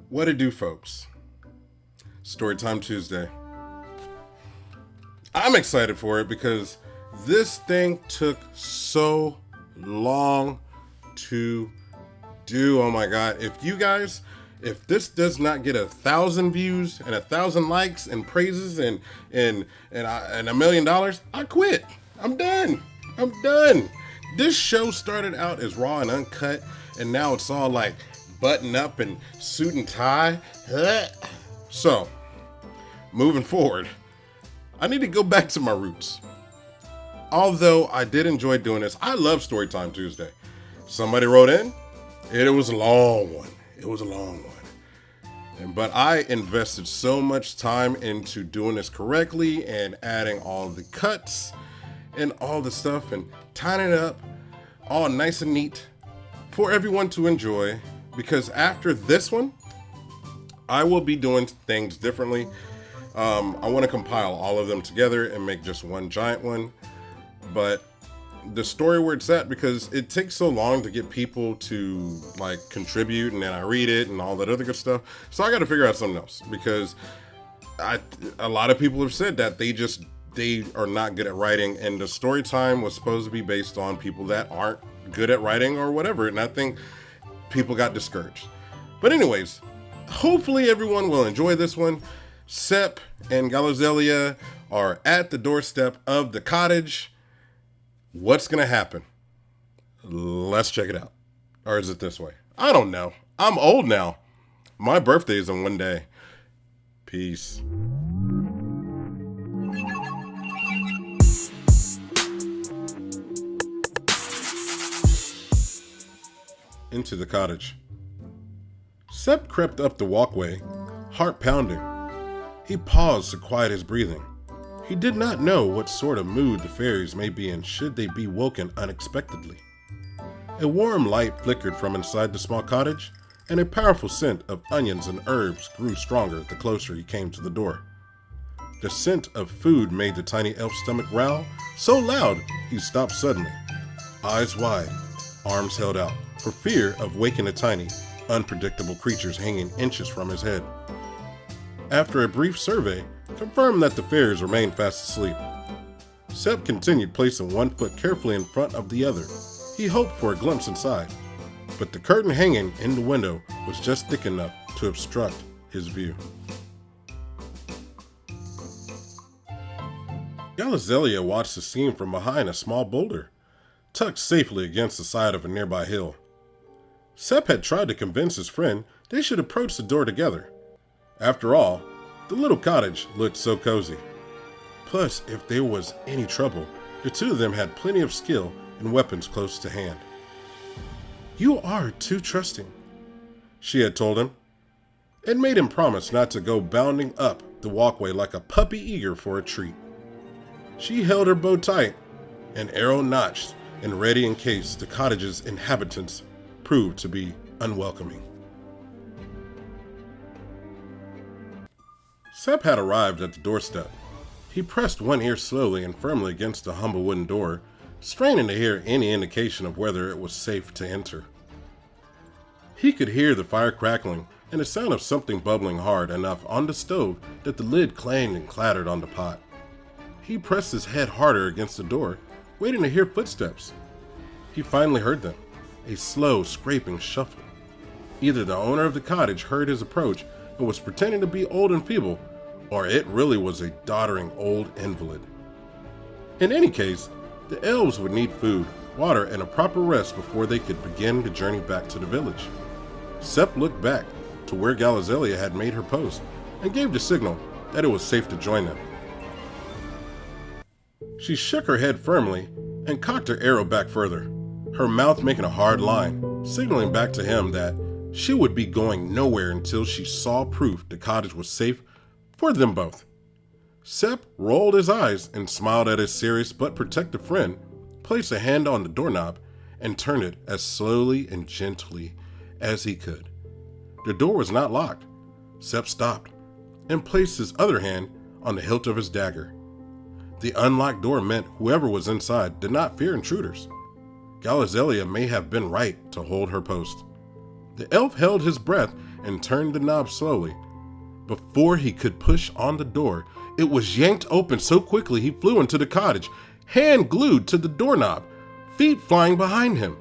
What it do, folks? Storytime Tuesday. I'm excited for it because this thing took so long to do. Oh my god. If this does not get 1,000 views and 1,000 likes and praises and $1 million, I quit. I'm done. This show started out as raw and uncut, and now it's all like button up and suit and tie. So, moving forward, I need to go back to my roots. Although I did enjoy doing this, I love Storytime Tuesday. Somebody wrote in, it was a long one. But I invested so much time into doing this correctly and adding all the cuts and all the stuff and tying it up all nice and neat for everyone to enjoy. Because after this one, I will be doing things differently. I want to compile all of them together and make just one giant one. But the story where it's at, because it takes so long to get people to like contribute, and then I read it and all that other good stuff. So I got to figure out something else, because a lot of people have said that they are not good at writing, and the story time was supposed to be based on people that aren't good at writing or whatever. And I think people got discouraged. But anyways, hopefully everyone will enjoy this one. Sep and Gallazellia are at the doorstep of the cottage. What's going to happen? Let's check it out. Or is it this way? I don't know. I'm old now. My birthday is in one day. Peace. Into the cottage. Sep crept up the walkway, heart pounding. He paused to quiet his breathing. He did not know what sort of mood the fairies may be in should they be woken unexpectedly. A warm light flickered from inside the small cottage, and a powerful scent of onions and herbs grew stronger the closer he came to the door. The scent of food made the tiny elf's stomach growl so loud he stopped suddenly, eyes wide, arms held out, for fear of waking the tiny, unpredictable creatures hanging inches from his head. After a brief survey, confirmed that the fairies remained fast asleep. Sep continued placing one foot carefully in front of the other. He hoped for a glimpse inside, but the curtain hanging in the window was just thick enough to obstruct his view. Gallazellia watched the scene from behind a small boulder, tucked safely against the side of a nearby hill. Sep had tried to convince his friend they should approach the door together. After all, the little cottage looked so cozy. Plus, if there was any trouble, the two of them had plenty of skill and weapons close to hand. "You are too trusting," she had told him, and made him promise not to go bounding up the walkway like a puppy eager for a treat. She held her bow tight, an arrow notched and ready in case the cottage's inhabitants proved to be unwelcoming. Sep had arrived at the doorstep. He pressed one ear slowly and firmly against the humble wooden door, straining to hear any indication of whether it was safe to enter. He could hear the fire crackling and the sound of something bubbling hard enough on the stove that the lid clanged and clattered on the pot. He pressed his head harder against the door, waiting to hear footsteps. He finally heard them, a slow, scraping shuffle. Either the owner of the cottage heard his approach and was pretending to be old and feeble, or it really was a doddering old invalid. In any case, the elves would need food, water, and a proper rest before they could begin the journey back to the village. Sep looked back to where Gallazellia had made her post and gave the signal that it was safe to join them. She shook her head firmly and cocked her arrow back further, her mouth making a hard line, signaling back to him that she would be going nowhere until she saw proof the cottage was safe for them both. Sep rolled his eyes and smiled at his serious but protective friend, placed a hand on the doorknob, and turned it as slowly and gently as he could. The door was not locked. Sep stopped and placed his other hand on the hilt of his dagger. The unlocked door meant whoever was inside did not fear intruders. Gallazellia may have been right to hold her post. The elf held his breath and turned the knob slowly. Before he could push on the door, it was yanked open so quickly he flew into the cottage, hand glued to the doorknob, feet flying behind him.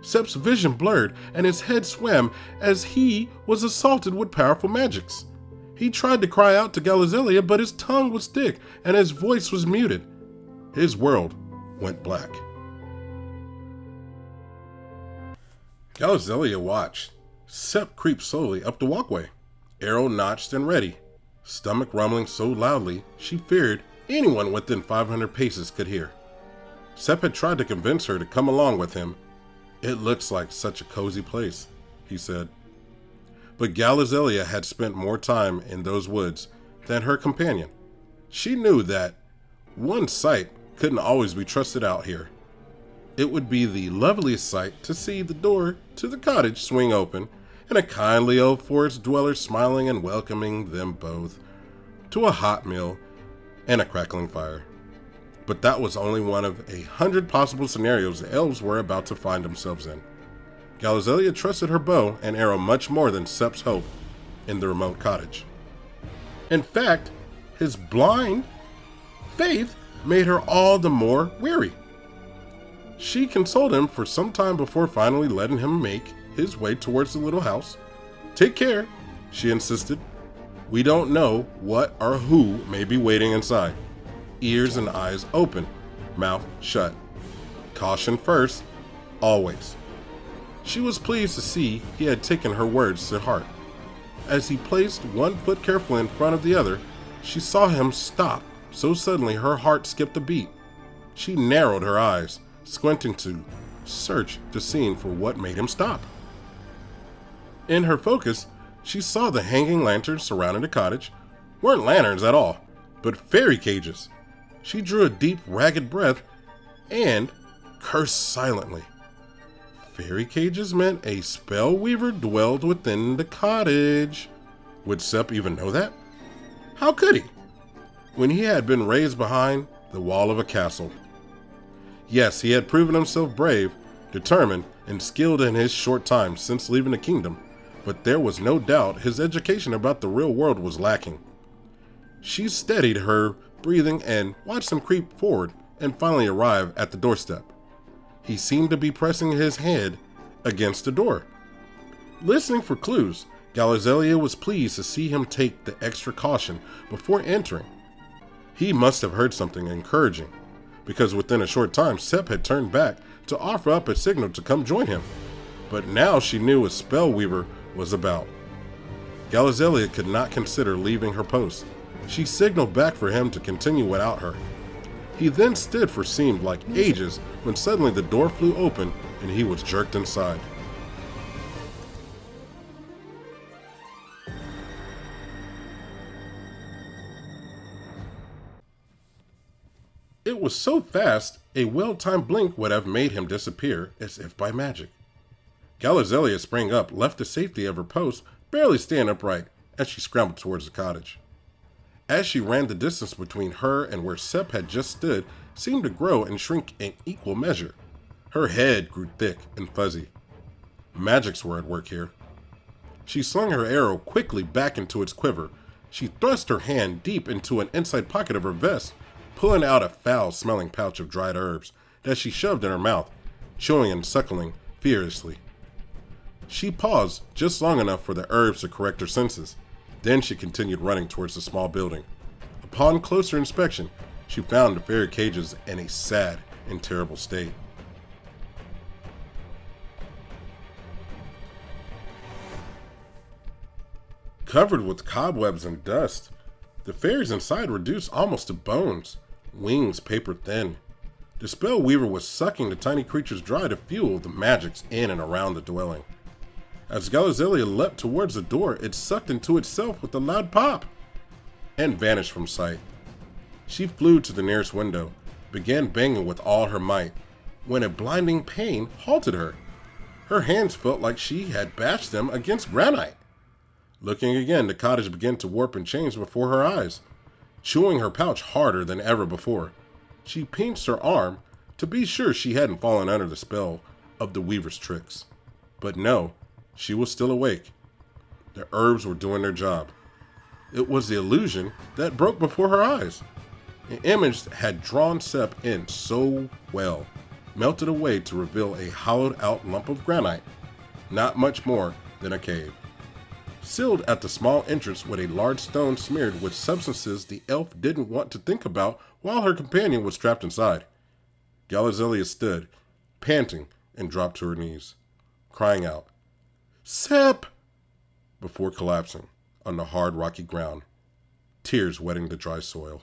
Sep's vision blurred and his head swam as he was assaulted with powerful magics. He tried to cry out to Gallazellia, but his tongue was thick and his voice was muted. His world went black. Gallazellia watched Sep creep slowly up the walkway, arrow notched and ready, stomach rumbling so loudly she feared anyone within 500 paces could hear. Sep had tried to convince her to come along with him. "It looks like such a cozy place," he said. But Gallazellia had spent more time in those woods than her companion. She knew that one sight couldn't always be trusted out here. It would be the loveliest sight to see the door to the cottage swing open and a kindly old forest dweller smiling and welcoming them both to a hot meal and a crackling fire. But that was only one of 100 possible scenarios the elves were about to find themselves in. Gallazellia trusted her bow and arrow much more than Sep's hope in the remote cottage. In fact, his blind faith made her all the more weary. She consoled him for some time before finally letting him make his way towards the little house. "Take care," she insisted. "We don't know what or who may be waiting inside. Ears and eyes open, mouth shut. Caution first, always." She was pleased to see he had taken her words to heart. As he placed one foot carefully in front of the other, she saw him stop so suddenly her heart skipped a beat. She narrowed her eyes, squinting to search the scene for what made him stop. In her focus, she saw the hanging lanterns surrounding the cottage weren't lanterns at all, but fairy cages. She drew a deep, ragged breath and cursed silently. Fairy cages meant a spell weaver dwelled within the cottage. Would Sep even know that? How could he, when he had been raised behind the wall of a castle? Yes, he had proven himself brave, determined, and skilled in his short time since leaving the kingdom, but there was no doubt his education about the real world was lacking. She steadied her breathing and watched him creep forward and finally arrive at the doorstep. He seemed to be pressing his head against the door. Listening for clues, Gallazellia was pleased to see him take the extra caution before entering. He must have heard something encouraging, because within a short time Sep had turned back to offer up a signal to come join him. But now she knew what Spellweaver was about. Gallazellia could not consider leaving her post. She signaled back for him to continue without her. He then stood for seemed like ages when suddenly the door flew open and he was jerked inside. It was so fast, a well-timed blink would have made him disappear as if by magic. Gallazellia sprang up, left the safety of her post, barely staying upright as she scrambled towards the cottage. As she ran, the distance between her and where Sep had just stood seemed to grow and shrink in equal measure. Her head grew thick and fuzzy. Magics were at work here. She slung her arrow quickly back into its quiver. She thrust her hand deep into an inside pocket of her vest, pulling out a foul-smelling pouch of dried herbs that she shoved in her mouth, chewing and suckling furiously. She paused just long enough for the herbs to correct her senses. Then she continued running towards the small building. Upon closer inspection, she found the fairy cages in a sad and terrible state. Covered with cobwebs and dust, the fairies inside reduced almost to bones, wings paper thin. The spell weaver was sucking the tiny creatures dry to fuel the magics in and around the dwelling. As Gallazellia leapt towards the door, it sucked into itself with a loud pop and vanished from sight. She flew to the nearest window, began banging with all her might, when a blinding pain halted her. Her hands felt like she had bashed them against granite. Looking again, the cottage began to warp and change before her eyes, chewing her pouch harder than ever before. She pinched her arm to be sure she hadn't fallen under the spell of the weaver's tricks. But no, she was still awake. The herbs were doing their job. It was the illusion that broke before her eyes. An image that had drawn Sep in so well melted away to reveal a hollowed out lump of granite, not much more than a cave. Sealed at the small entrance with a large stone smeared with substances the elf didn't want to think about while her companion was trapped inside. Gallazellia stood, panting, and dropped to her knees, crying out, "Sep!" before collapsing on the hard rocky ground, tears wetting the dry soil.